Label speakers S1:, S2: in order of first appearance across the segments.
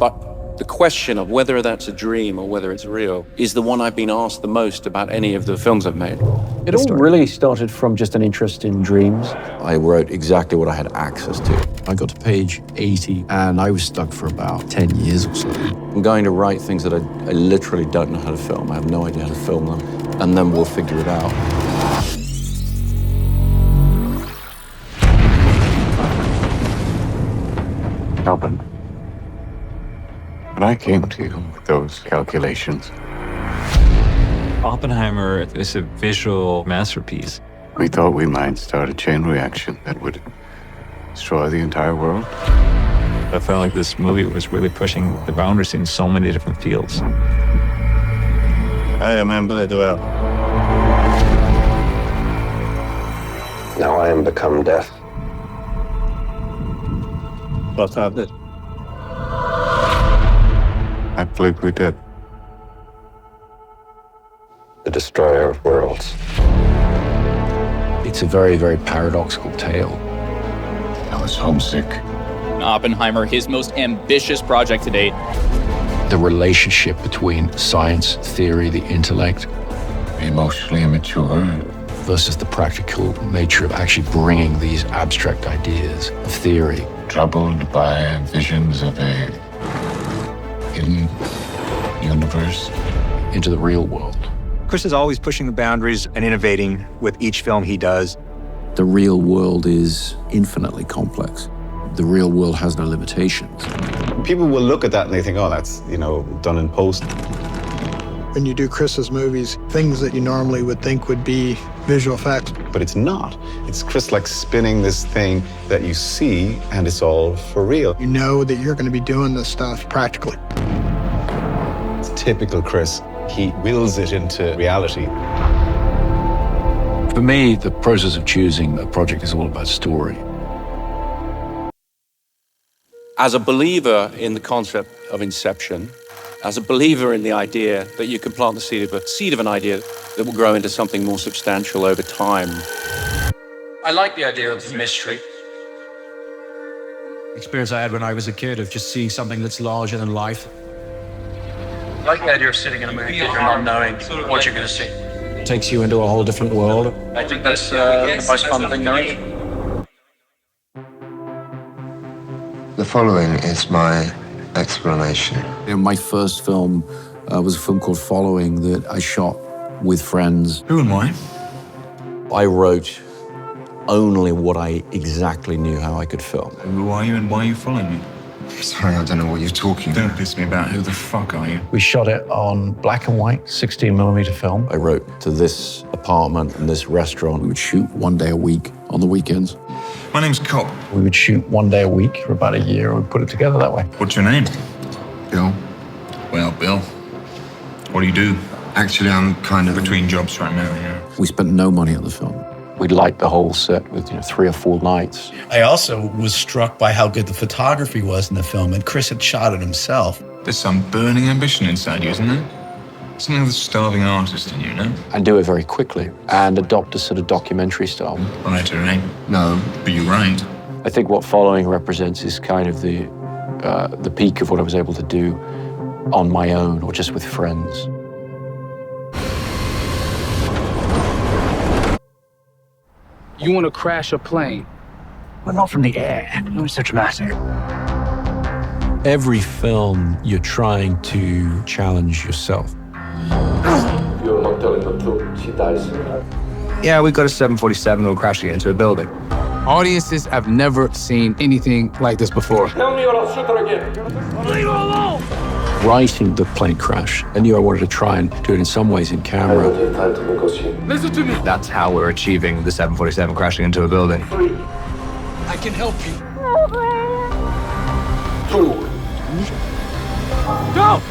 S1: But the question of whether that's a dream or whether it's real is the one I've been asked the most about any of the films I've made.
S2: It all really started from just an interest in dreams.
S1: I wrote exactly what I had access to.
S3: I got to page 80 and I was stuck for about 10 years or so.
S1: I'm going to write things that I literally don't know how to film. I have no idea how to film them, and then we'll figure it out.
S4: Alvin, when I came to you with those calculations,
S5: Oppenheimer is a visual masterpiece.
S4: we thought we might start a chain reaction that would destroy the entire world.
S5: I felt like this movie was really pushing the boundaries in so many different fields.
S4: I remember it well.
S6: Now I am become death.
S4: What of it? Absolutely dead.
S6: The destroyer of worlds.
S3: It's a very, very paradoxical tale.
S4: I was homesick.
S7: Oppenheimer, his most ambitious project to date.
S3: The relationship between science, theory, the intellect,
S4: Emotionally immature.
S3: versus the practical nature of actually bringing these abstract ideas of theory
S4: Troubled by visions of a hidden universe.
S3: into the real world.
S8: Chris is always pushing the boundaries and innovating with each film he does.
S3: The real world is infinitely complex. The real world has no limitations.
S9: People will look at that and they think, oh, that's, done in post.
S10: When you do Chris's movies, things that you normally would think would be visual effects.
S9: But it's not. It's Chris spinning this thing that you see, and it's all for real.
S10: You know that you're going to be doing this stuff practically.
S9: It's typical Chris. He wills it into reality.
S3: For me, the process of choosing a project is all about story.
S1: As a believer in the concept of Inception, as a believer in the idea that you can plant the seed of an idea that will grow into something more substantial over time.
S11: I like the idea of mystery. Experience I had when I was a kid of just seeing something that's larger than life. I like the idea of sitting in a movie theater and not knowing what you're going to see. It takes you into a whole different world. I think that's the most fun thing there is.
S6: The following is my explanation.
S3: My first film was a film called Following that I shot with friends.
S5: Who and why?
S1: I wrote only what I exactly knew how I could film.
S5: Who are you and why are you following me?
S6: Sorry, I don't know what you're talking about.
S5: Don't piss me about. Who the fuck are you?
S2: We shot it on black and white, 16mm film.
S1: I wrote to this apartment and this restaurant.
S3: We would shoot one day a week on the weekends.
S5: My name's Cop.
S2: We would shoot one day a week for about a year and we'd put it together that way.
S5: What's your name?
S6: Bill?
S5: Well, Bill. What do you do?
S6: Actually, I'm kind of
S5: Between jobs right now, yeah.
S3: We spent no money on the film. We'd light the whole set with 3 or 4 lights.
S11: I also was struck by how good the photography was in the film, and Chris had shot it himself.
S5: There's some burning ambition inside you, isn't there? Something of the starving artist in you, no?
S3: And do it very quickly and adopt a sort of documentary style.
S5: Writer, eh?
S6: No.
S5: But you're right.
S3: I think what Following represents is kind of the peak of what I was able to do on my own or just with friends.
S11: You want to crash a plane? But not from the air. No, it's so dramatic.
S3: Every film, you're trying to challenge yourself.
S6: You're not telling the truth. She dies.
S8: Yeah, we got a 747 and we're crashing into a building.
S11: Audiences have never seen anything like this before.
S6: Tell me or I'll shoot her again. Leave her alone!
S3: Writing the plane crash, I knew I wanted to try and do it in some ways in camera.
S6: I don't have time to negotiate.
S11: Listen to me.
S8: That's how we're achieving the 747 crashing into a building.
S11: I can help you.
S6: 2.
S11: Go!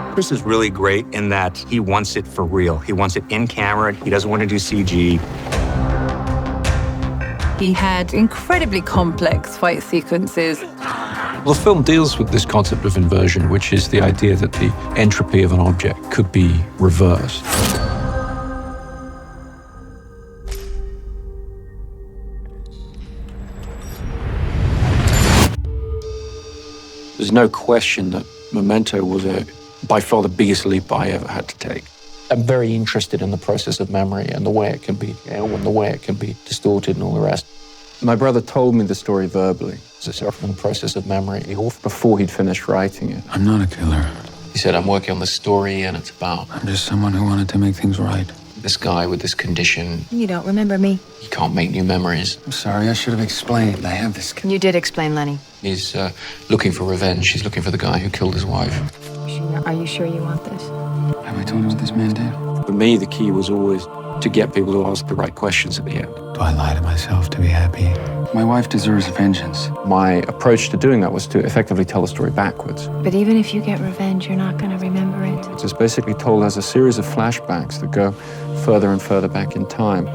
S6: 1.
S8: Chris is really great in that he wants it for real. He wants it in camera. He doesn't want to do CG.
S12: He had incredibly complex fight sequences.
S3: The film deals with this concept of inversion, which is the idea that the entropy of an object could be reversed. There's no question that Memento was by far the biggest leap I ever had to take. I'm very interested in the process of memory and the way it can be, and the way it can be distorted and all the rest. My brother told me the story verbally. So from the process of memory, before he'd finished writing it.
S13: I'm not a killer.
S3: He said, I'm working on this story and it's about...
S13: I'm just someone who wanted to make things right.
S3: This guy with this condition.
S14: You don't remember me.
S3: He can't make new memories.
S13: I'm sorry, I should have explained. I have this...
S14: You did explain, Lenny.
S3: He's looking for revenge. He's looking for the guy who killed his wife.
S14: Are you sure you want this?
S13: Have I told you what this man did?
S3: For me, the key was always to get people to ask the right questions at the end.
S13: Do I lie to myself to be happy? My wife deserves vengeance.
S3: My approach to doing that was to effectively tell the story backwards.
S14: But even if you get revenge, you're not going to remember it.
S3: It's just basically told as a series of flashbacks that go further and further back in time.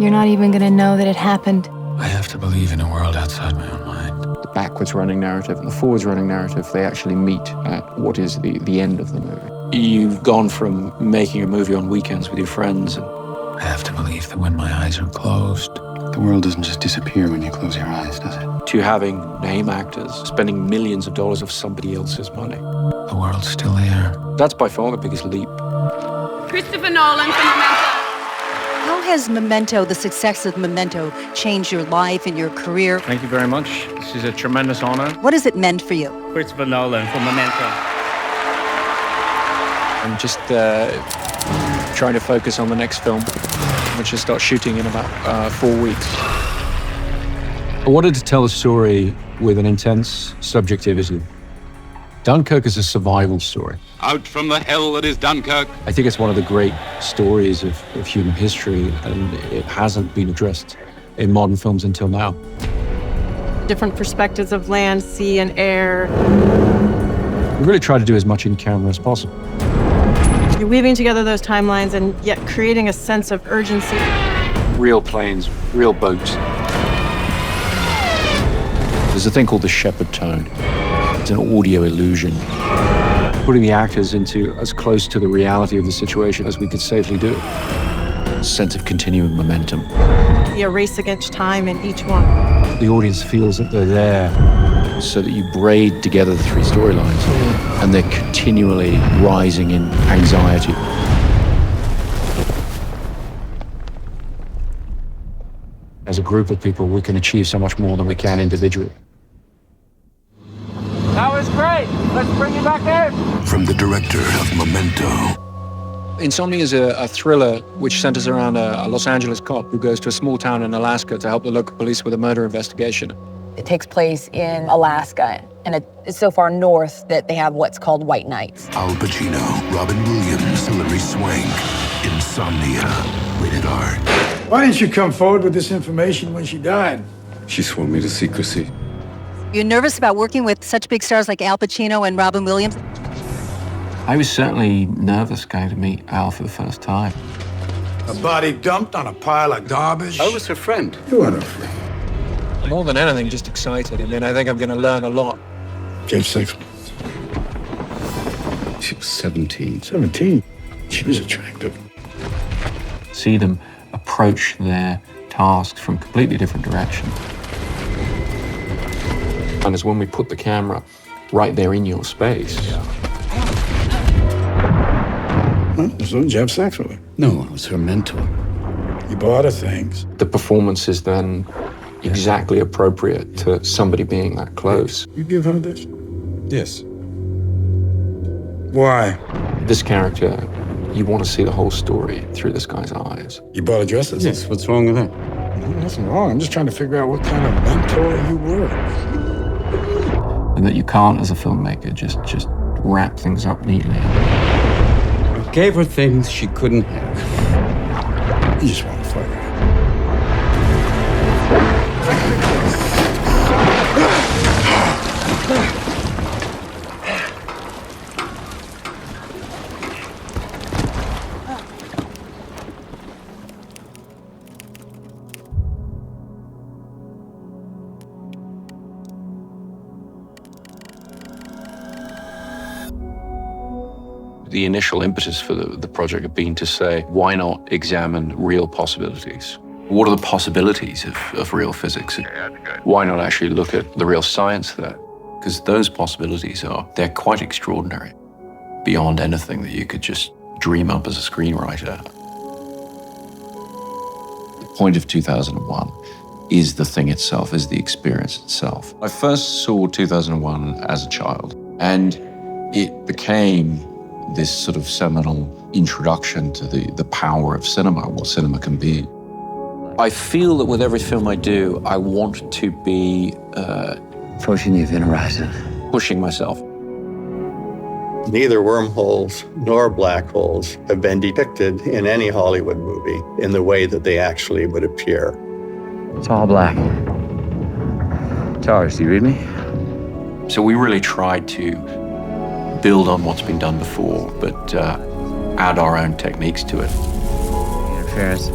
S14: You're not even going to know that it happened.
S13: I have to believe in a world outside my own mind.
S3: The backwards running narrative and the forwards running narrative, they actually meet at what is the end of the movie. You've gone from making a movie on weekends with your friends.
S13: I have to believe that when my eyes are closed, the world doesn't just disappear when you close your eyes, does it?
S3: To having name actors spending millions of dollars of somebody else's money.
S13: The world's still there.
S3: That's by far the biggest leap.
S15: Christopher Nolan for Memento.
S16: How has Memento, the success of Memento, changed your life and your career?
S1: Thank you very much. This is a tremendous honor.
S16: What has it meant for you?
S17: Christopher Nolan for Memento.
S3: I'm just trying to focus on the next film, which will start shooting in about 4 weeks.
S18: I wanted to tell a story with an intense subjectivity. Dunkirk is a survival story.
S19: Out from the hell that is Dunkirk.
S18: I think it's one of the great stories of human history, and it hasn't been addressed in modern films until now.
S20: Different perspectives of land, sea, and air.
S18: We really try to do as much in camera as possible.
S20: You're weaving together those timelines and yet creating a sense of urgency.
S3: Real planes, real boats. There's a thing called the shepherd tone. It's an audio illusion. Putting the actors into as close to the reality of the situation as we could safely do. A sense of continuing momentum.
S20: A race against time in each one.
S18: The audience feels that they're there.
S3: So that you braid together the three storylines and they're continually rising in anxiety.
S18: As a group of people, we can achieve so much more than we can individually.
S17: That was great. Let's bring you back in.
S21: From the director of Memento.
S3: Insomnia is a thriller which centers around a Los Angeles cop who goes to a small town in Alaska to help the local police with a murder investigation.
S22: It takes place in Alaska, and it's so far north that they have what's called white nights.
S21: Al Pacino, Robin Williams, Hilary Swank. Insomnia. Rated R.
S23: Why didn't you come forward with this information when she died?
S4: She swore me to secrecy.
S16: You're nervous about working with such big stars like Al Pacino and Robin Williams?
S3: I was certainly nervous going to meet Al for the first time.
S23: A body dumped on a pile of garbage?
S4: I was her friend.
S23: You weren't her friend.
S3: More than anything, just excited. I mean, I think I'm going to learn a lot.
S23: Age 6.
S4: She was 17.
S23: 17? She was attractive.
S3: See them approach their tasks from completely different directions. And it's when we put the camera right there in your space.
S23: Well, so did you have sex with her?
S4: No, I was her mentor.
S23: You bought her things.
S3: The performance is then exactly appropriate to somebody being that close.
S23: You give her this?
S4: Yes.
S23: Why?
S3: This character, you want to see the whole story through this guy's eyes.
S23: You bought her dresses?
S4: Yes, what's wrong with that?
S23: Nothing wrong. I'm just trying to figure out what kind of mentor you were.
S3: And that you can't, as a filmmaker, just wrap things up neatly.
S4: I gave her things she couldn't have.
S23: You just want to fight her.
S1: The initial impetus for the project had been to say, why not examine real possibilities? What are the possibilities of real physics? Why not actually look at the real science there?
S3: Because those possibilities they're quite extraordinary, beyond anything that you could just dream up as a screenwriter. The point of 2001 is the thing itself, is the experience itself. I first saw 2001 as a child, and it became this sort of seminal introduction to the power of cinema, what cinema can be. I feel that with every film I do, I want to be
S7: pushing the horizon.
S3: Pushing myself.
S9: Neither wormholes nor black holes have been depicted in any Hollywood movie in the way that they actually would appear.
S7: It's all black. Charles, do you read me?
S3: So we really tried to build on what's been done before, but add our own techniques to it.
S7: Interference.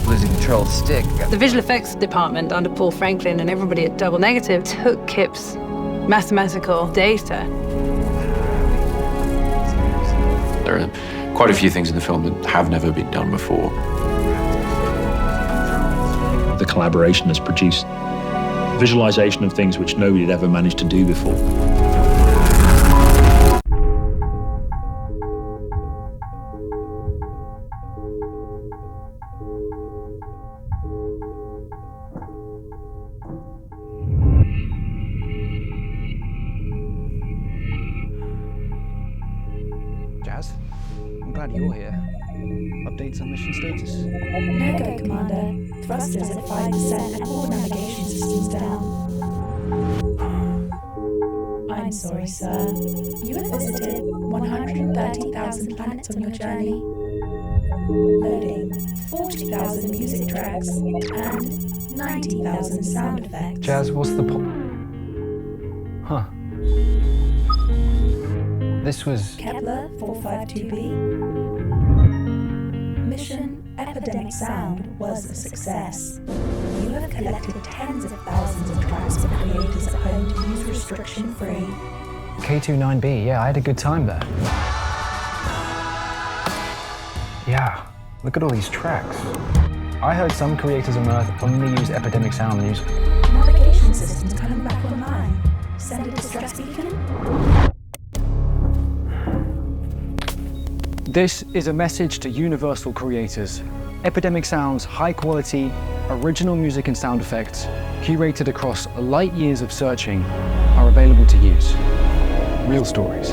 S7: Losing control of the stick.
S12: The visual effects department under Paul Franklin and everybody at Double Negative took Kip's mathematical data.
S3: There are quite a few things in the film that have never been done before.
S10: The collaboration has produced visualization of things which nobody had ever managed to do before.
S24: Jazz, I'm glad you're here. Updates on mission status?
S25: No go, Commander. Thrusters at 5% and all navigation systems down. I'm sorry, sir. You have visited 130,000 planets on your journey. Loading 40,000 music tracks and 90,000 sound effects.
S24: Jazz, what's the Huh. This was...
S25: Kepler 452b. Mission Epidemic Sound was a success. You have collected tens of thousands of tracks for creators at home to use restriction-free.
S24: K29b, yeah, I had a good time there. Yeah, look at all these tracks. I heard some creators on Earth only use Epidemic Sound music.
S25: Navigation systems coming back online. Send a distress beacon.
S24: This is a message to universal creators. Epidemic Sound's high-quality, original music and sound effects, curated across light years of searching, are available to use. Real stories.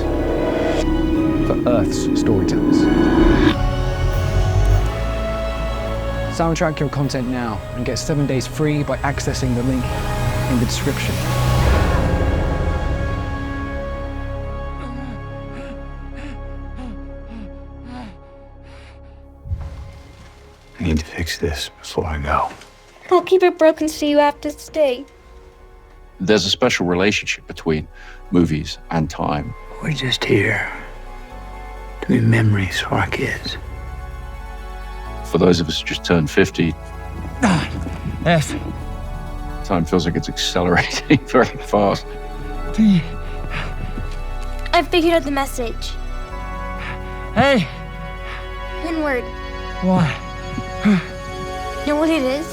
S24: For Earth's storytellers. Soundtrack your content now and get 7 days free by accessing the link in the description.
S13: I need to fix this before I go.
S26: I'll keep it broken so you have to stay.
S3: There's a special relationship between movies and time.
S7: We're just here to be memories for our kids.
S3: For those of us who just turned 50,
S7: Yes.
S3: time feels like it's accelerating very fast.
S26: I figured out the message.
S7: Hey!
S26: One word.
S7: What?
S26: Know what it is?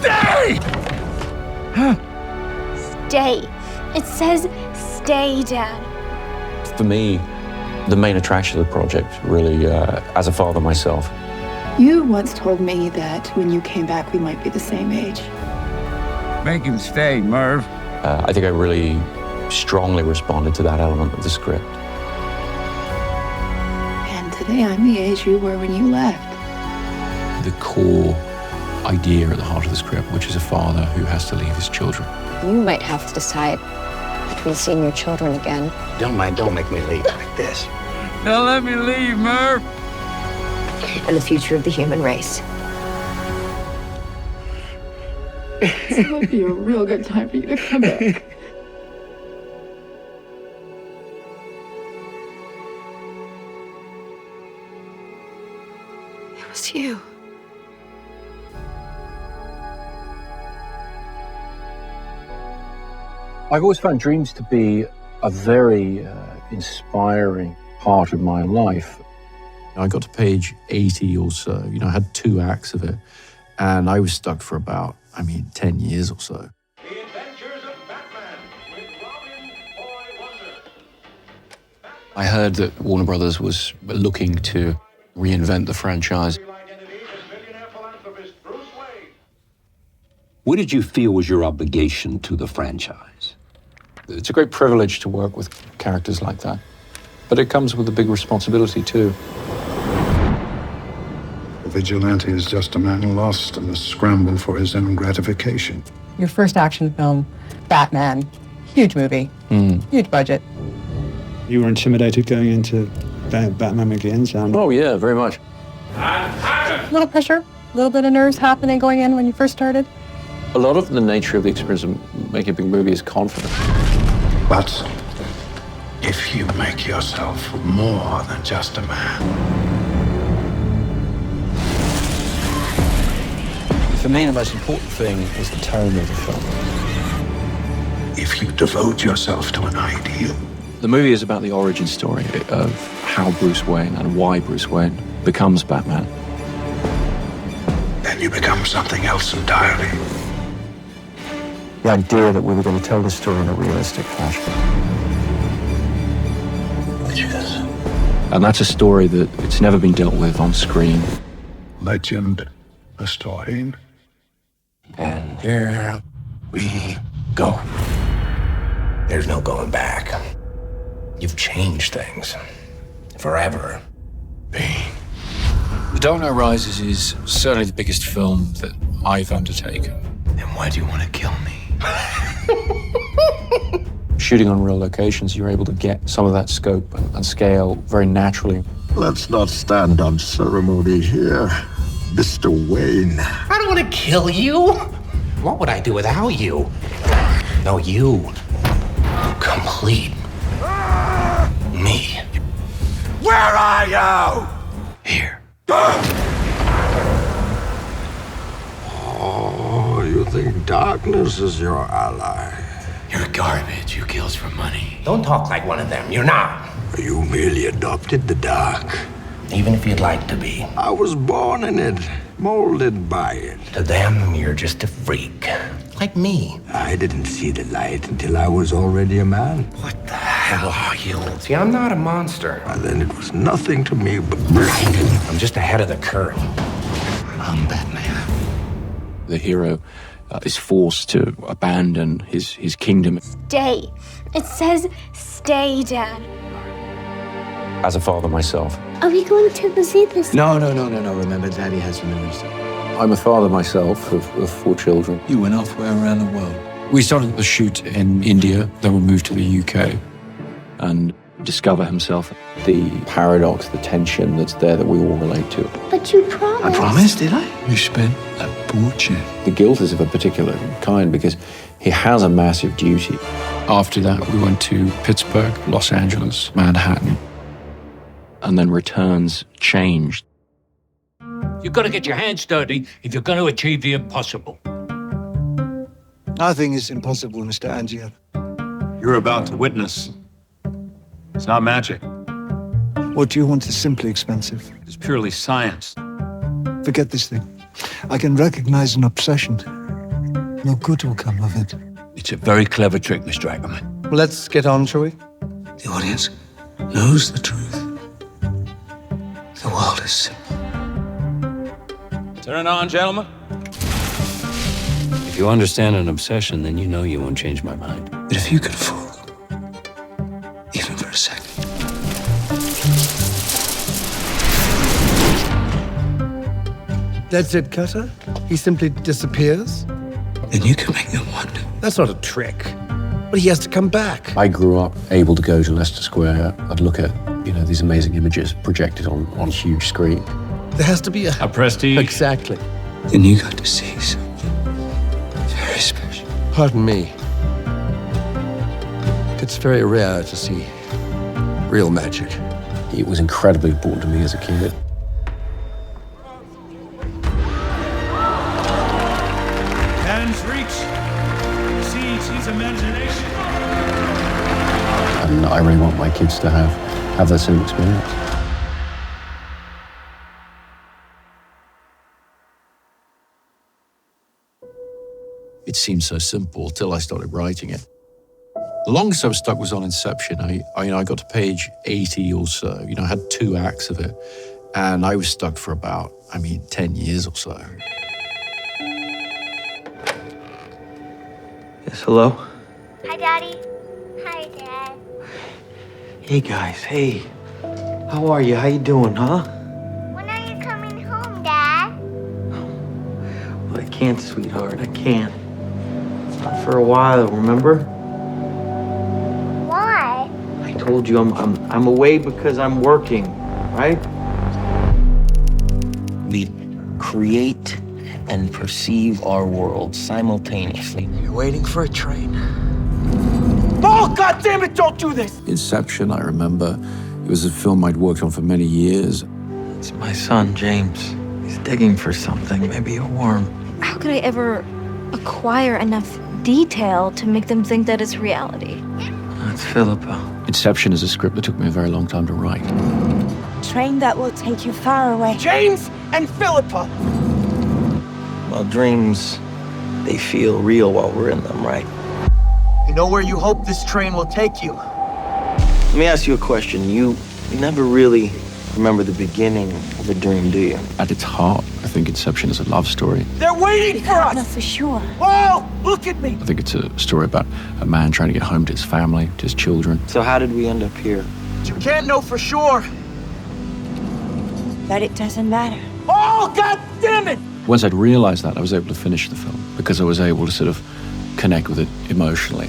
S7: Stay!
S26: Stay. It says stay, Dad.
S1: For me, the main attraction of the project, really, as a father myself.
S27: You once told me that when you came back, we might be the same age.
S7: Make him stay, Merv.
S1: I think I really strongly responded to that element of the script.
S27: And today I'm the age you were when you left.
S3: The core idea at the heart of the script, which is a father who has to leave his children.
S22: You might have to decide between seeing your children again.
S7: Don't make me leave like this. Don't let me leave, Merv.
S22: And the future of the human race.
S27: It would be a real good time for you to come back. It was you.
S18: I've always found dreams to be a very inspiring part of my life. I got to page 80 or so, I had 2 acts of it, and I was stuck for about, 10 years or so.
S21: The Adventures of Batman with
S3: I heard that Warner Brothers was looking to reinvent the franchise.
S2: What did you feel was your obligation to the franchise?
S3: It's a great privilege to work with characters like that, but it comes with a big responsibility too.
S23: A vigilante is just a man lost in the scramble for his own gratification.
S5: Your first action film, Batman, huge movie, huge budget.
S6: You were intimidated going into Batman Begins?
S3: Oh yeah, very much.
S5: A little pressure, a little bit of nerves happening going in when you first started.
S3: A lot of the nature of the experience of making a big movie is confidence.
S23: But if you make yourself more than just a man.
S18: For me, the most important thing was the tone of the film.
S23: If you devote yourself to an ideal.
S3: The movie is about the origin story of how Bruce Wayne and why Bruce Wayne becomes Batman.
S23: Then you become something else entirely.
S18: The idea that we were going to tell this story in a realistic fashion.
S23: Witches.
S3: And that's a story that it's never been dealt with on screen.
S23: Legend, a story.
S7: And here we go. There's no going back. You've changed things. Forever.
S3: The Dark Knight Rises is certainly the biggest film that I've undertaken.
S7: Then why do you want to kill me?
S3: Shooting on real locations, you're able to get some of that scope and scale very naturally.
S21: Let's not stand on ceremony here, Mr. Wayne.
S7: I don't want to kill you. What would I do without you? No, you complete me.
S21: Where are you?
S7: Here.
S21: Oh, you think darkness is your ally?
S7: You're garbage. You kills for money. Don't talk like one of them. You're not.
S21: You merely adopted the dark.
S7: Even if you'd like to be.
S21: I was born in it, molded by it.
S7: To them, you're just a freak. Like me.
S21: I didn't see the light until I was already a man.
S7: What the hell are you? See, I'm not a monster.
S21: And then it was nothing to me but...
S7: I'm just ahead of the curve.
S21: I'm Batman.
S3: The hero is forced to abandon his kingdom.
S26: Stay. It says stay, Dad.
S3: As a father myself.
S26: Are we going to go see this?
S18: No. Remember, Daddy has memories.
S3: I'm a father myself of 4 children.
S18: You went halfway around the world.
S3: We started the shoot in India, then we moved to the UK and discover himself. The paradox, the tension that's there that we all relate to.
S26: But you promised.
S18: I promised, did I? You spent a fortune.
S3: The guilt is of a particular kind because he has a massive duty. After that, we went to Pittsburgh, Los Angeles, Manhattan, and then returns changed.
S8: You've got to get your hands dirty if you're going to achieve the impossible.
S23: Nothing is impossible, Mr. Angier.
S11: You're about to witness. It's not magic.
S23: What you want is simply expensive.
S11: It's purely science.
S23: Forget this thing. I can recognize an obsession. No good will come of it.
S8: It's a very clever trick, Mr. Ackerman.
S18: Let's get on, shall we? The audience knows the truth. The world is simple.
S11: Turn on, gentlemen.
S2: If you understand an obsession, then you know you won't change my mind.
S18: But if you could fall, even for a second.
S23: That's it, Cutter? He simply disappears?
S18: Then you can make them wonder.
S23: That's not a trick. But he has to come back.
S3: I grew up able to go to Leicester Square. I'd look at, these amazing images projected on huge screen.
S23: There has to be
S11: a prestige.
S23: Exactly.
S18: Then you got to see something very special.
S7: Pardon me. It's very rare to see real magic.
S3: It was incredibly important to me as a kid.
S11: Hands reach. Sees his imagination.
S3: And I really want my kids to have that same experience.
S18: It seemed so simple till I started writing it.
S3: The longest I was stuck was on Inception. I got to page 80 or so. I had 2 acts of it, and I was stuck for about, 10 years or so.
S4: Yes, hello?
S26: Hi, Daddy. Hi, Dad.
S4: Hey, guys, hey. How are you? How you doing, huh?
S26: When are you coming home, Dad?
S4: Well, I can't, sweetheart, I can't. Not for a while, remember?
S26: Why?
S4: I told you I'm away because I'm working, right? We create and perceive our world simultaneously. You're waiting for a train. Oh, God damn it, don't do this!
S3: Inception, I remember, it was a film I'd worked on for many years.
S4: It's my son, James. He's digging for something, maybe a worm.
S26: How could I ever acquire enough detail to make them think that it's reality?
S4: That's Philippa.
S3: Inception is a script that took me a very long time to write.
S26: Train that will take you far away.
S4: James and Philippa! Well, dreams, they feel real while we're in them, right? You know where you hope this train will take you? Let me ask you a question. You never really remember the beginning of a dream, do you?
S3: At its heart, I think Inception is a love story.
S4: They're waiting for us!
S26: Not for sure.
S4: Whoa! Look at me!
S3: I think it's a story about a man trying to get home to his family, to his children.
S4: So how did we end up here? You can't know for sure.
S26: But it doesn't matter.
S4: Oh, God damn it!
S3: Once I'd realized that, I was able to finish the film because I was able to sort of connect with it emotionally.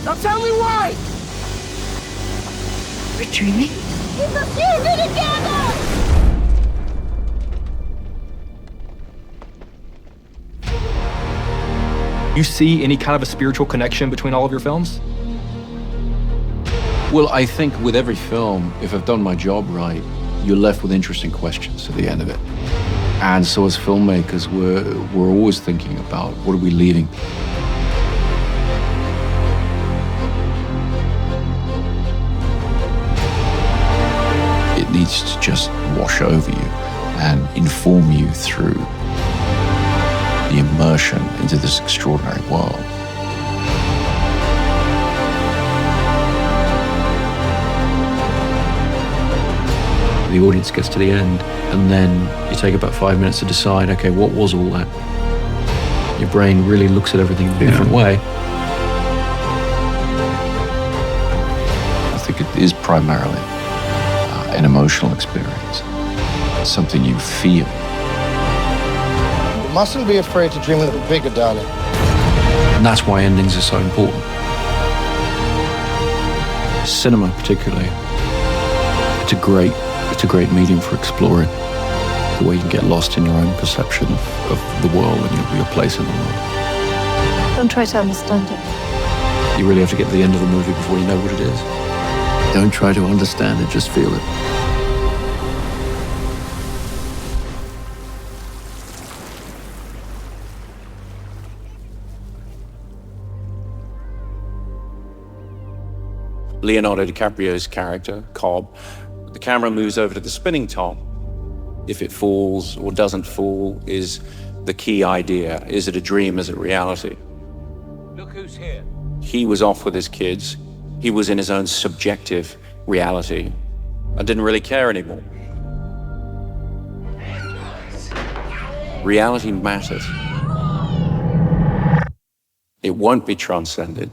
S4: Now tell me why!
S26: We're dreaming? It's a future together!
S14: You see any kind of a spiritual connection between all of your films?
S3: Well, I think with every film, if I've done my job right, you're left with interesting questions at the end of it. And so as filmmakers, we're always thinking about what are we leaving? It needs to just wash over you and inform you through the immersion into this extraordinary world. The audience gets to the end, and then you take about 5 minutes to decide, okay, what was all that? Your brain really looks at everything in a different way. I think it is primarily an emotional experience, something you feel.
S15: You mustn't be afraid to dream a little bigger, darling.
S3: And that's why endings are so important. Cinema, particularly, it's a great medium for exploring the way you can get lost in your own perception of the world and your place in the world.
S26: Don't try to understand it.
S3: You really have to get to the end of the movie before you know what it is. Don't try to understand it, just feel it.
S1: Leonardo DiCaprio's character, Cobb, the camera moves over to the spinning top. If it falls or doesn't fall is the key idea. Is it a dream? Is it reality?
S8: Look who's here.
S1: He was off with his kids. He was in his own subjective reality and didn't really care anymore. Reality matters. It won't be transcended.